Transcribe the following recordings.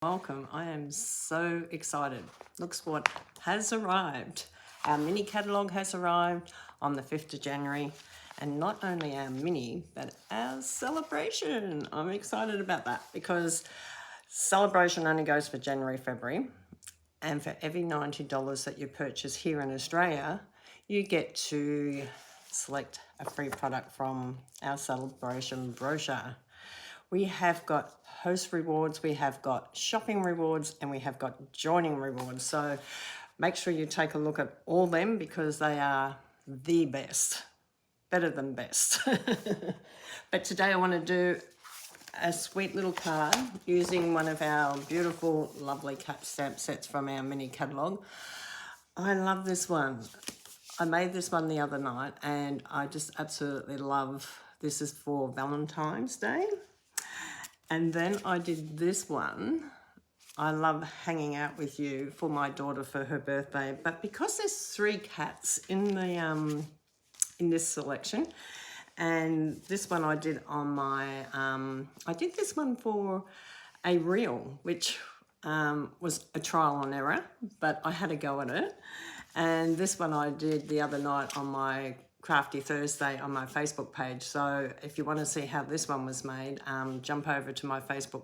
Welcome. I am so excited. Looks what has arrived. Our mini catalogue has arrived on the 5th of January. And not only our mini, but our celebration. I'm excited about that because celebration only goes for January, February. And for every $90 that you purchase here in Australia, you get to select a free product from our celebration brochure. We have got host rewards, we have got shopping rewards, and we have got joining rewards. So make sure you take a look at all them because they are the best, better than best. But today I want to do a sweet little card using one of our beautiful, lovely cut stamp sets from our mini catalogue. I love this one. I made this one the other night and I just absolutely love, this is for Valentine's Day. And then I did this one. I love hanging out with you for my daughter for her birthday. But because there's 3 cats in the in this selection, and this one I did on my, I did this one for a reel, which was a trial and error, but I had a go at it. And this one I did the other night on my Crafty Thursday on my Facebook page. So if you want to see how this one was made, jump over to my Facebook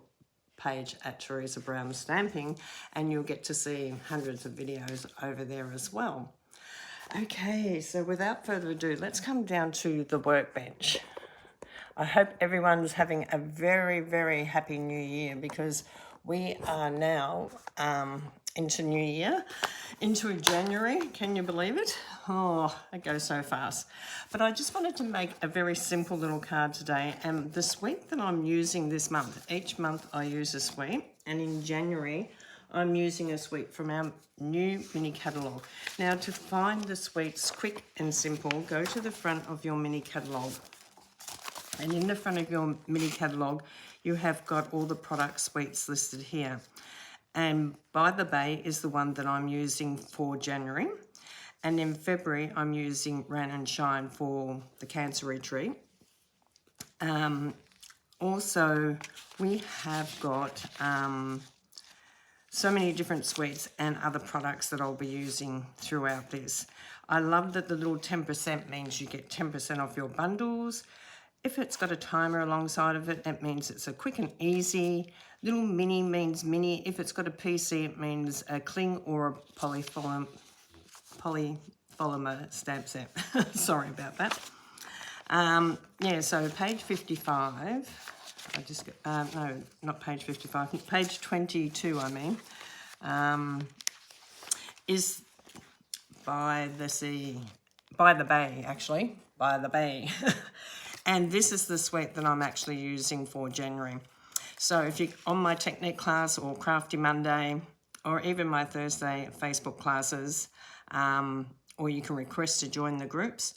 page at Teresa Brown Stamping and you'll get to see hundreds of videos over there as well. Okay, so without further ado, let's come down to the workbench. I hope everyone's having a very, very happy new year because we are now into New Year, into January. Can you believe it? Oh, it goes so fast. But I just wanted to make a very simple little card today. And the suite that I'm using this month, each month I use a suite. And in January, I'm using a suite from our new mini catalogue. Now, to find the suites quick and simple, go to the front of your mini catalogue. And in the front of your mini catalogue, you have got all the product suites listed here. And By the Bay is the one that I'm using for January. And in February, I'm using Ran and Shine for the Cancer Retreat. Also, we have got so many different suites and other products that I'll be using throughout this. I love that the little 10% means you get 10% off your bundles. If it's got a timer alongside of it, it means it's a quick and easy. Little mini means mini. If it's got a PC, it means a cling or a polypolymer stamp set. Sorry about that. Yeah, so page 55. I just no, not page 55. Page 22. I mean, is by the bay, actually, by the bay. And this is the suite that I'm actually using for January. So if you're on my Technique class or Crafty Monday, or even my Thursday Facebook classes, or you can request to join the groups,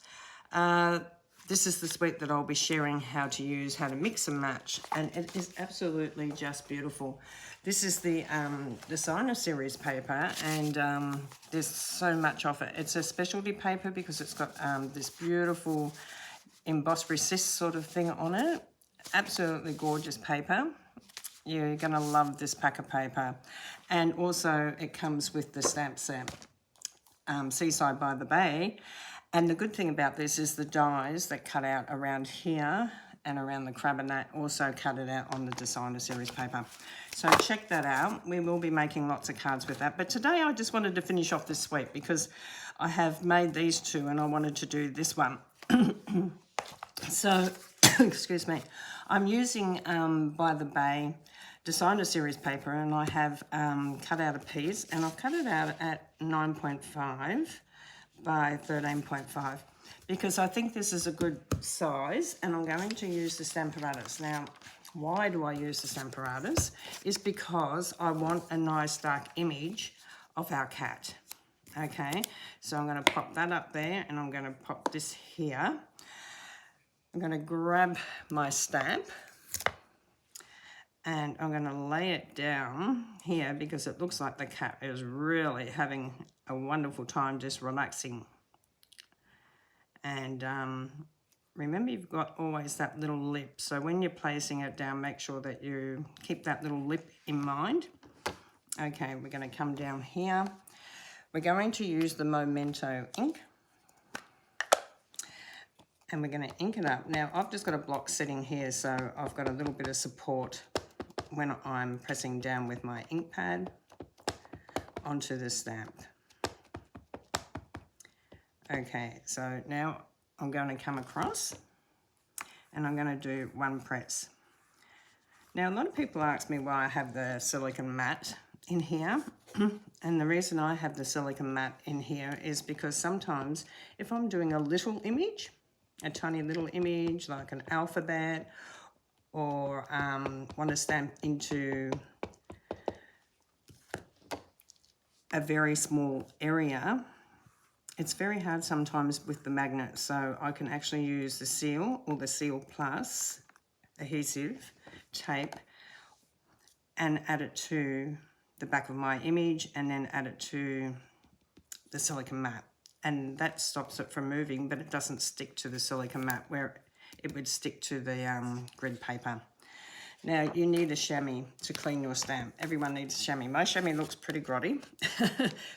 this is the suite that I'll be sharing how to use, how to mix and match. And it is absolutely just beautiful. This is the designer series paper, and there's so much of it. It's a specialty paper because it's got this beautiful embossed resist sort of thing on it. Absolutely gorgeous paper. You're going to love this pack of paper. And also it comes with the stamp set, Seaside by the Bay. And the good thing about this is the dies that cut out around here and around the crabinet also cut it out on the designer series paper. So check that out. We will be making lots of cards with that. But today I just wanted to finish off this suite because I have made these 2 and I wanted to do this one. So, excuse me, I'm using By the Bay designer series paper, and I have cut out a piece, and I've cut it out at 9.5 by 13.5 because I think this is a good size, and I'm going to use the Stampin'Up. Now, why do I use the Stampin'Up? Is because I want a nice dark image of our cat. Okay, so I'm going to pop that up there, and I'm going to pop this here. I'm going to grab my stamp and I'm going to lay it down here because it looks like the cat is really having a wonderful time just relaxing. And remember, you've got always that little lip. So when you're placing it down, make sure that you keep that little lip in mind. Okay, we're going to come down here. We're going to use the Memento ink. And we're going to ink it up. Now, I've just got a block sitting here, so I've got a little bit of support when I'm pressing down with my ink pad onto the stamp. Okay, so now I'm going to come across and I'm going to do one press. Now, a lot of people ask me why I have the silicone mat in here. And the reason I have the silicone mat in here is because sometimes if I'm doing a little image, a tiny little image like an alphabet, or want to stamp into a very small area, it's very hard sometimes with the magnet. So I can actually use the seal or the Seal Plus adhesive tape and add it to the back of my image and then add it to the silicone mat. And that stops it from moving, but it doesn't stick to the silicone mat where it would stick to the grid paper. Now, you need a chamois to clean your stamp. Everyone needs a chamois. My chamois looks pretty grotty,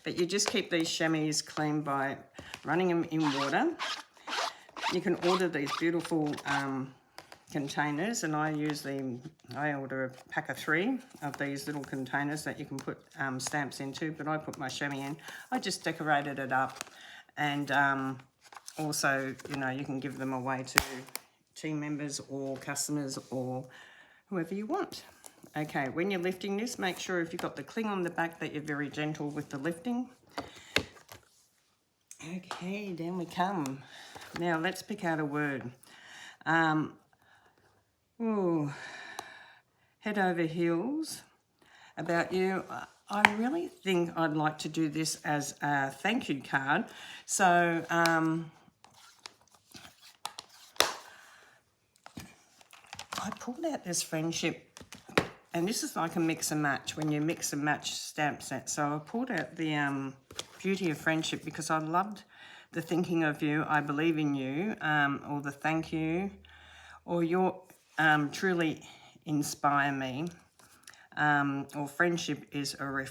but you just keep these chamois clean by running them in water. You can order these beautiful containers, and I order a pack of 3 of these little containers that you can put stamps into, but I put my chamois in. I just decorated it up, and also, you know, you can give them away to team members or customers or whoever you want. Okay, when you're lifting this, make sure if you've got the cling on the back that you're very gentle with the lifting. Okay, down we come. Now let's pick out a word. Head over heels about you. I really think I'd like to do this as a thank you card. So I pulled out this friendship, and this is like a mix and match when you mix and match stamp sets. So I pulled out the beauty of friendship because I loved the thinking of you, I believe in you, or the thank you, or you're truly inspire me, or friendship is a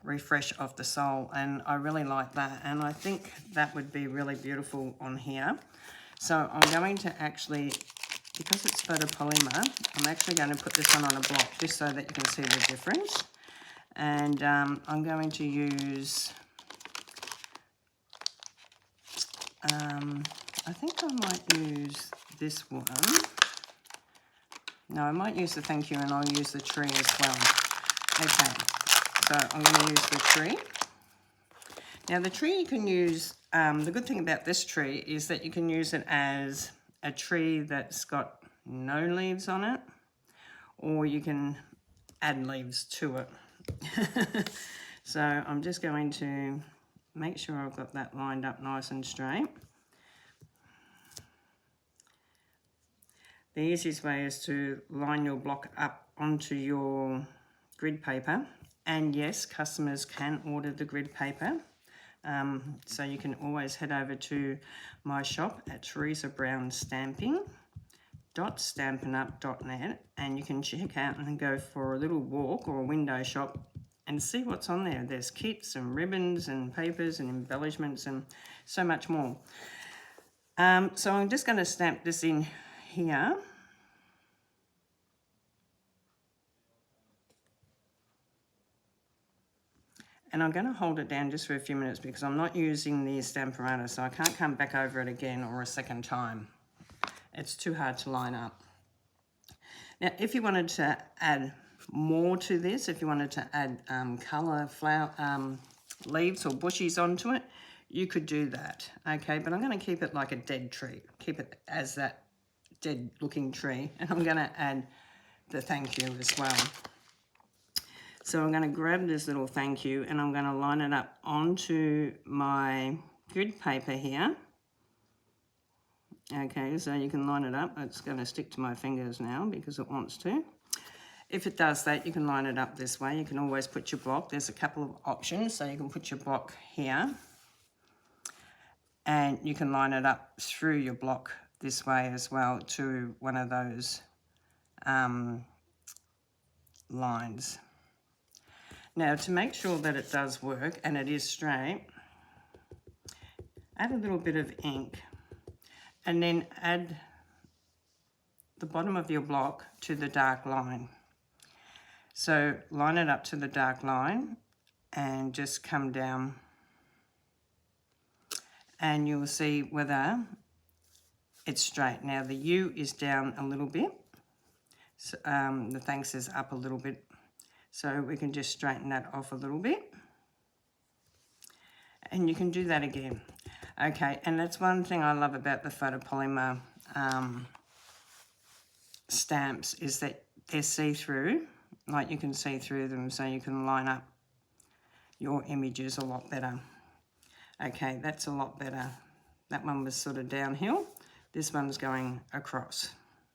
refresh of the soul, and I really like that, and I think that would be really beautiful on here. So I'm going to actually, because it's photopolymer, I'm actually going to put this one on a block just so that you can see the difference. And I'm going to use, I think I might use this one. No, I might use the thank you, and I'll use the tree as well. Okay, so I'm going to use the tree. Now the tree you can use, the good thing about this tree is that you can use it as a tree that's got no leaves on it, or you can add leaves to it. So I'm just going to make sure I've got that lined up nice and straight. The easiest way is to line your block up onto your grid paper, and yes, customers can order the grid paper. So you can always head over to my shop at teresabrownstamping.stampinup.net, and you can check out and go for a little walk or a window shop and see what's on there. There's kits and ribbons and papers and embellishments and so much more. So I'm just going to stamp this in here. And I'm going to hold it down just for a few minutes because I'm not using the Stampin'Up, so I can't come back over it again or a second time. It's too hard to line up. Now, if you wanted to add more to this, if you wanted to add colour, flower, leaves or bushes onto it, you could do that, okay? But I'm going to keep it like a dead tree. Keep it as that dead looking tree. And I'm going to add the thank you as well. So I'm going to grab this little thank you and I'm going to line it up onto my grid paper here. Okay, so you can line it up. It's going to stick to my fingers now because it wants to. If it does that, you can line it up this way. You can always put your block. There's a couple of options. So you can put your block here and you can line it up through your block this way as well to one of those lines. Now, to make sure that it does work and it is straight, add a little bit of ink and then add the bottom of your block to the dark line. So line it up to the dark line and just come down, and you'll see whether it's straight. Now the U is down a little bit, so, the thanks is up a little bit, so we can just straighten that off a little bit, and you can do that again. Okay, and that's one thing I love about the photopolymer stamps, is that they're see-through, like you can see through them, so you can line up your images a lot better. Okay, that's a lot better. That one was sort of downhill. This one's going across,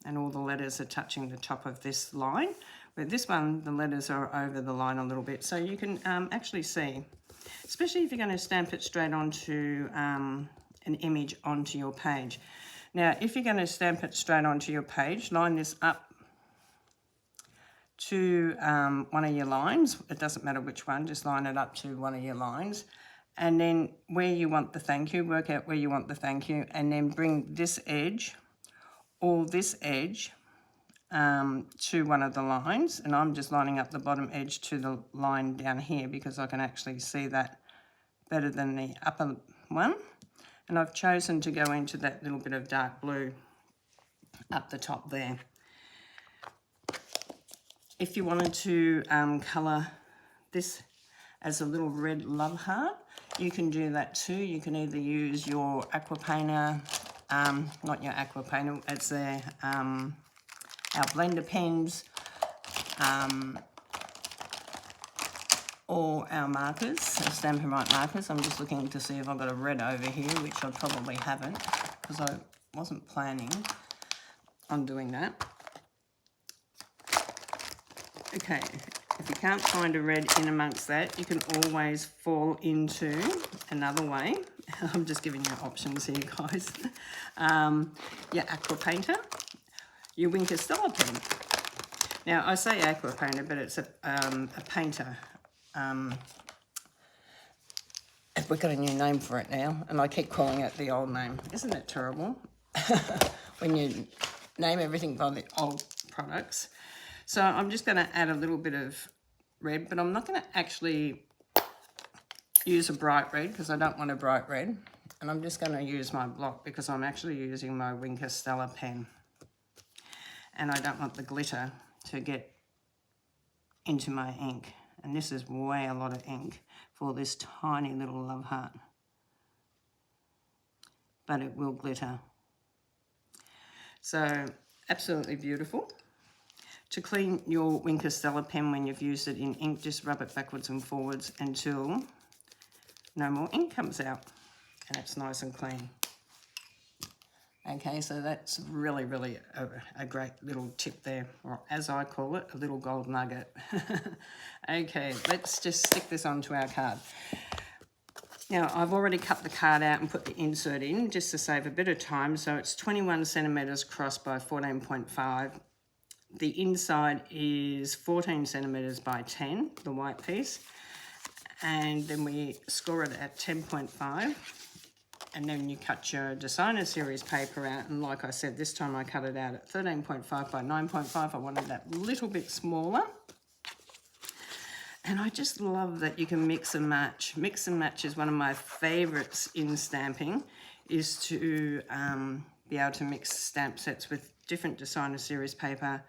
and all the letters are touching the top of this line. With this one, the letters are over the line a little bit, so you can actually see, especially if you're going to stamp it straight onto an image onto your page. Now, if you're going to stamp it straight onto your page, line this up to one of your lines. It doesn't matter which one, just line it up to one of your lines. And then where you want the thank you, work out where you want the thank you, and then bring this edge or this edge to one of the lines. And I'm just lining up the bottom edge to the line down here because I can actually see that better than the upper one. And I've chosen to go into that little bit of dark blue up the top there. If you wanted to colour this as a little red love heart, you can do that too. You can either use your aqua painter, not your aqua painter, it's our blender pens, or our markers, our Stampin'Up markers. I'm just looking to see if I've got a red over here, which I probably haven't, because I wasn't planning on doing that. Okay, if you can't find a red in amongst that, you can always fall into another way. I'm just giving you options here, guys. Your aqua painter, your Winker Stella pen. Now, I say aqua painter, but it's a painter. We've got a new name for it now, and I keep calling it the old name. Isn't it terrible? When you name everything by the old products. So I'm just going to add a little bit of red, but I'm not going to actually use a bright red because I don't want a bright red. And I'm just going to use my block because I'm actually using my Winker Stella pen. And I don't want the glitter to get into my ink. And this is way a lot of ink for this tiny little love heart. But it will glitter. So absolutely beautiful. To clean your Winker Stella pen when you've used it in ink, just rub it backwards and forwards until no more ink comes out and it's nice and clean. Okay, so that's really, really a great little tip there, or as I call it, a little gold nugget. Okay, let's just stick this onto our card. Now, I've already cut the card out and put the insert in just to save a bit of time. So it's 21 centimetres cross by 14.5. The inside is 14 centimetres by 10, the white piece. And then we score it at 10.5. And then you cut your designer series paper out. And like I said, this time I cut it out at 13.5 by 9.5. I wanted that little bit smaller. And I just love that you can mix and match. Mix and match is one of my favourites in stamping, is to be able to mix stamp sets with different designer series paper,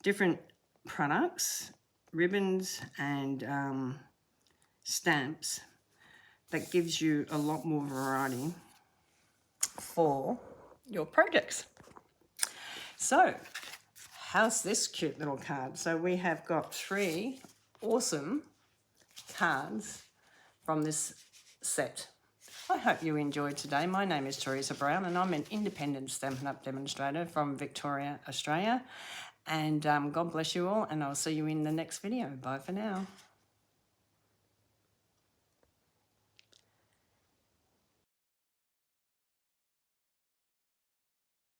different products, ribbons and stamps. That gives you a lot more variety for your projects. So, how's this cute little card? So we have got 3 awesome cards from this set. I hope you enjoyed today. My name is Teresa Brown and I'm an independent Stampin' Up demonstrator from Victoria, Australia. And God bless you all, and I'll see you in the next video. Bye for now.